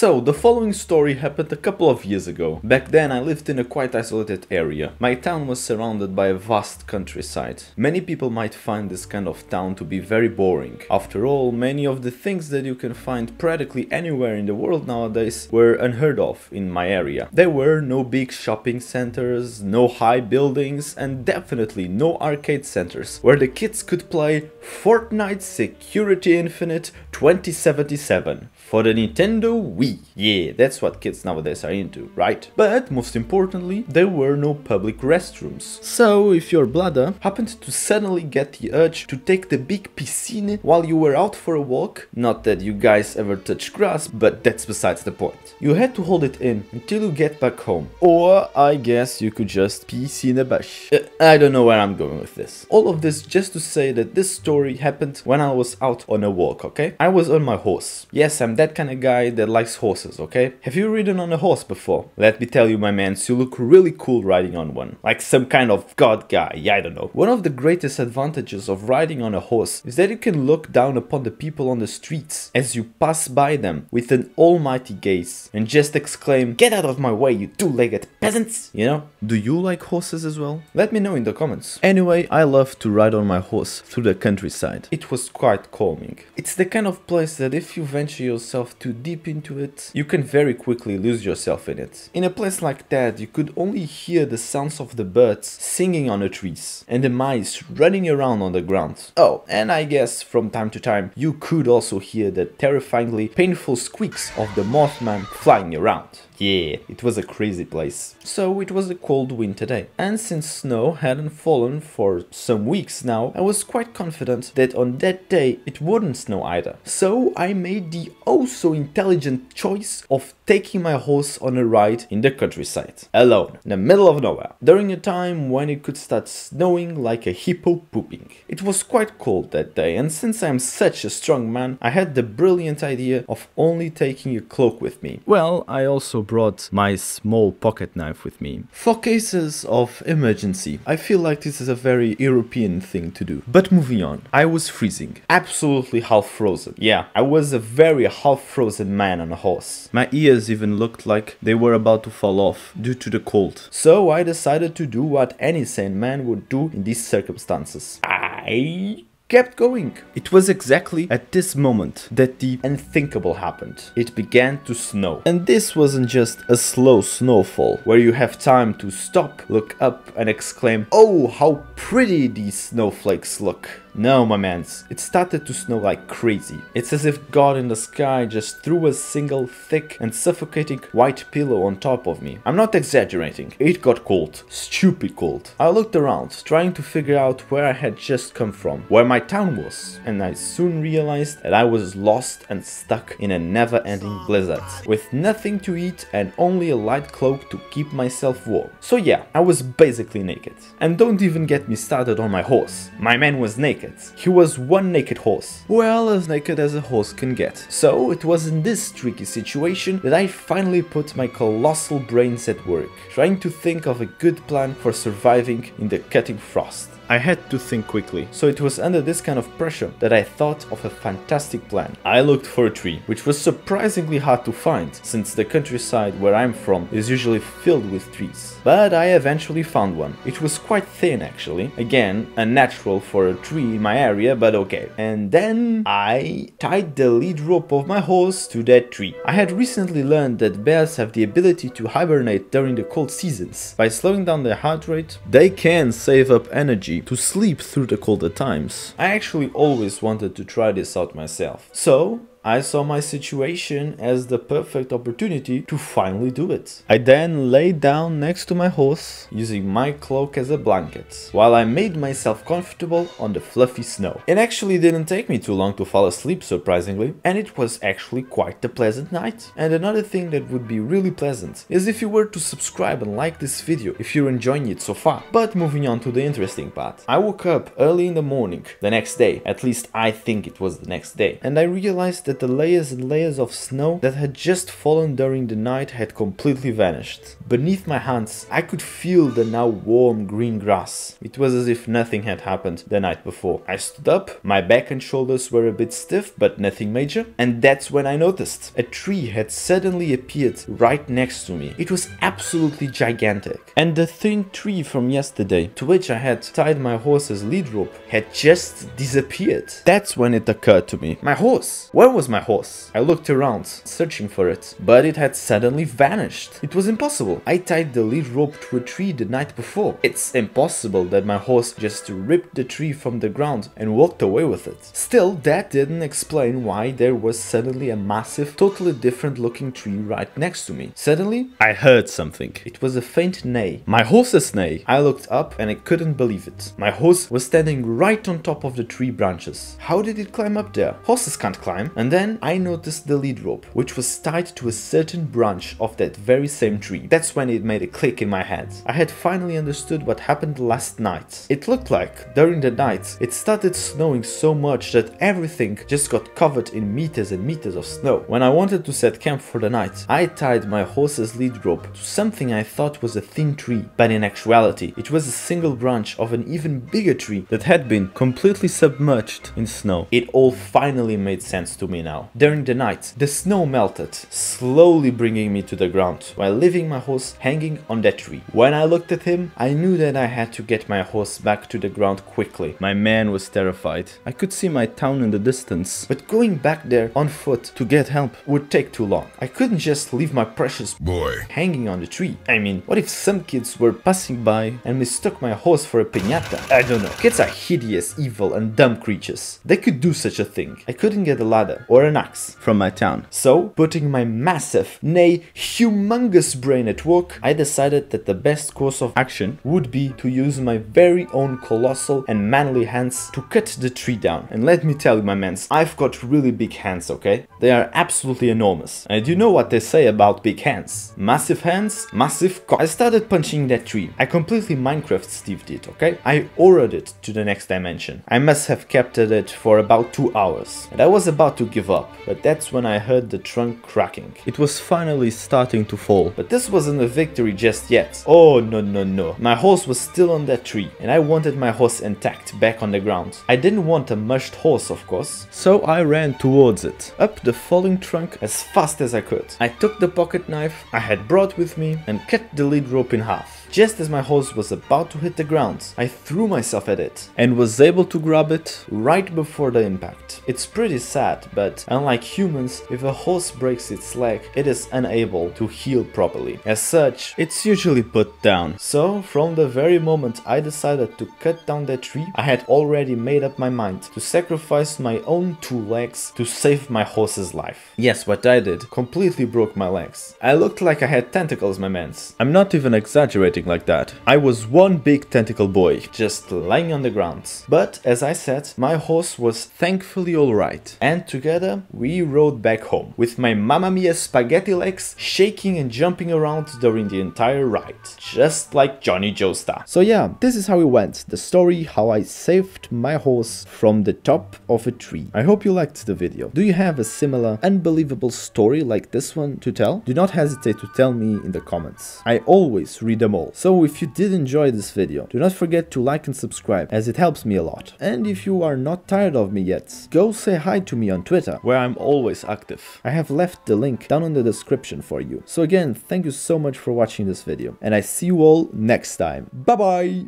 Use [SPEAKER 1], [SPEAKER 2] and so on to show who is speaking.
[SPEAKER 1] So, the following story happened a couple of years ago. Back then I lived in a quite isolated area. My town was surrounded by a vast countryside. Many people might find this kind of town to be very boring. After all, many of the things that you can find practically anywhere in the world nowadays were unheard of in my area. There were no big shopping centers, no high buildings, and definitely no arcade centers where the kids could play Fortnite Security Infinite 2077 for the Nintendo Wii. Yeah, that's what kids nowadays are into, right? But most importantly, there were no public restrooms. So if your bladder happened to suddenly get the urge to take the big piscine while you were out for a walk, not that you guys ever touch grass, but that's besides the point. You had to hold it in until you get back home. Or I guess you could just piss in a bush. I don't know where I'm going with this. All of this just to say that this story happened when I was out on a walk, okay? I was on my horse. Yes, I'm that kind of guy that likes horses, okay? Have you ridden on a horse before? Let me tell you, my mans, you look really cool riding on one. Like some kind of god guy, I don't know. One of the greatest advantages of riding on a horse is that you can look down upon the people on the streets as you pass by them with an almighty gaze and just exclaim, "Get out of my way, you two-legged peasants!" You know? Do you like horses as well? Let me know in the comments. Anyway, I love to ride on my horse through the countryside. It was quite calming. It's the kind of place that if you venture yourself too deep into it, you can very quickly lose yourself in it. In a place like that, you could only hear the sounds of the birds singing on the trees and the mice running around on the ground. Oh, and I guess from time to time you could also hear the terrifyingly painful squeaks of the Mothman flying around. Yeah, it was a crazy place. So it was a cold winter day, and since snow hadn't fallen for some weeks now, I was quite confident that on that day it wouldn't snow either. So I made the oh so intelligent choice of taking my horse on a ride in the countryside, alone, in the middle of nowhere, during a time when it could start snowing like a hippo pooping. It was quite cold that day, and since I am such a strong man, I had the brilliant idea of only taking a cloak with me. Well, I also brought my small pocket knife with me for cases of emergency. I feel like this is a very European thing to do. But moving on, I was freezing, absolutely half frozen. Yeah, I was a very half frozen man on a horse. My ears even looked like they were about to fall off due to the cold. So I decided to do what any sane man would do in these circumstances. I kept going. It was exactly at this moment that the unthinkable happened. It began to snow. And this wasn't just a slow snowfall where you have time to stop, look up and exclaim, "Oh, how pretty these snowflakes look." No, my mans, it started to snow like crazy. It's as if God in the sky just threw a single thick and suffocating white pillow on top of me. I'm not exaggerating. It got cold. Stupid cold. I looked around, trying to figure out where I had just come from, where my town was, and I soon realized that I was lost and stuck in a never-ending blizzard, with nothing to eat and only a light cloak to keep myself warm. So yeah, I was basically naked. And don't even get me started on my horse. My man was naked. He was one naked horse. Well, as naked as a horse can get. So it was in this tricky situation that I finally put my colossal brains at work, trying to think of a good plan for surviving in the cutting frost. I had to think quickly, so it was under this kind of pressure that I thought of a fantastic plan. I looked for a tree, which was surprisingly hard to find, since the countryside where I'm from is usually filled with trees. But I eventually found one. It was quite thin actually, again, unnatural for a tree in my area, but okay. And then I tied the lead rope of my horse to that tree. I had recently learned that bears have the ability to hibernate during the cold seasons. By slowing down their heart rate, they can save up energy to sleep through the colder times. I actually always wanted to try this out myself. So I saw my situation as the perfect opportunity to finally do it. I then lay down next to my horse, using my cloak as a blanket, while I made myself comfortable on the fluffy snow. It actually didn't take me too long to fall asleep, surprisingly, and it was actually quite a pleasant night. And another thing that would be really pleasant is if you were to subscribe and like this video if you're enjoying it so far. But moving on to the interesting part. I woke up early in the morning the next day, at least I think it was the next day, and I realized that that the layers and layers of snow that had just fallen during the night had completely vanished. Beneath my hands, I could feel the now warm green grass. It was as if nothing had happened the night before. I stood up, my back and shoulders were a bit stiff, but nothing major, and that's when I noticed. A tree had suddenly appeared right next to me. It was absolutely gigantic. And the thin tree from yesterday, to which I had tied my horse's lead rope, had just disappeared. That's when it occurred to me. My horse! Where was my horse? I looked around, searching for it, but it had suddenly vanished. It was impossible. I tied the lead rope to a tree the night before. It's impossible that my horse just ripped the tree from the ground and walked away with it. Still, that didn't explain why there was suddenly a massive, totally different looking tree right next to me. Suddenly, I heard something. It was a faint neigh. My horse's neigh. I looked up and I couldn't believe it. My horse was standing right on top of the tree branches. How did it climb up there? Horses can't climb. And then I noticed the lead rope, which was tied to a certain branch of that very same tree. That's when it made a click in my head. I had finally understood what happened last night. It looked like, during the night, it started snowing so much that everything just got covered in meters and meters of snow. When I wanted to set camp for the night, I tied my horse's lead rope to something I thought was a thin tree, but in actuality, it was a single branch of an even bigger tree that had been completely submerged in snow. It all finally made sense to me now. During the night, the snow melted, slowly bringing me to the ground, while leaving my horse hanging on that tree. When I looked at him, I knew that I had to get my horse back to the ground quickly. My man was terrified. I could see my town in the distance, but going back there on foot to get help would take too long. I couldn't just leave my precious boy hanging on the tree. I mean, what if some kids were passing by and mistook my horse for a piñata? I don't know. Kids are hideous, evil and dumb creatures. They could do such a thing. I couldn't get a ladder or an axe from my town. So, putting my massive, nay, humongous brain at work, I decided that the best course of action would be to use my very own colossal and manly hands to cut the tree down. And let me tell you, my mans, I've got really big hands, okay? They are absolutely enormous. And you know what they say about big hands? Massive hands, massive cock. I started punching that tree. I completely Minecraft Steve did, okay? I ordered it to the next dimension. I must have kept at it for about 2 hours. And I was about to give up, but that's when I heard the trunk cracking. It was finally starting to fall. But this wasn't a victory just yet. Oh, no, no, no. My horse was still on that tree, and I wanted my horse intact back on the ground. I didn't want a mushed horse, of course, so I ran towards it, up the falling trunk as fast as I could. I took the pocket knife I had brought with me and cut the lead rope in half. Just as my horse was about to hit the ground, I threw myself at it and was able to grab it right before the impact. It's pretty sad, but unlike humans, if a horse breaks its leg, it is unable to heal properly. As such, it's usually put down. So, from the very moment I decided to cut down that tree, I had already made up my mind to sacrifice my own 2 legs to save my horse's life. Yes, what I did completely broke my legs. I looked like I had tentacles, my mans. I'm not even exaggerating like that. I was one big tentacle boy, just lying on the ground. But, as I said, my horse was thankfully alright. And together, we rode back home, with my Mamma Mia spaghetti legs shaking and jumping around during the entire ride. Just like Johnny Joestar. So yeah, this is how it went. The story how I saved my horse from the top of a tree. I hope you liked the video. Do you have a similar unbelievable story like this one to tell? Do not hesitate to tell me in the comments. I always read them all. So if you did enjoy this video, do not forget to like and subscribe, as it helps me a lot. And if you are not tired of me yet, go say hi to me on Twitter, where I'm always active. I have left the link down in the description for you. So again, thank you so much for watching this video, and I see you all next time. Bye bye!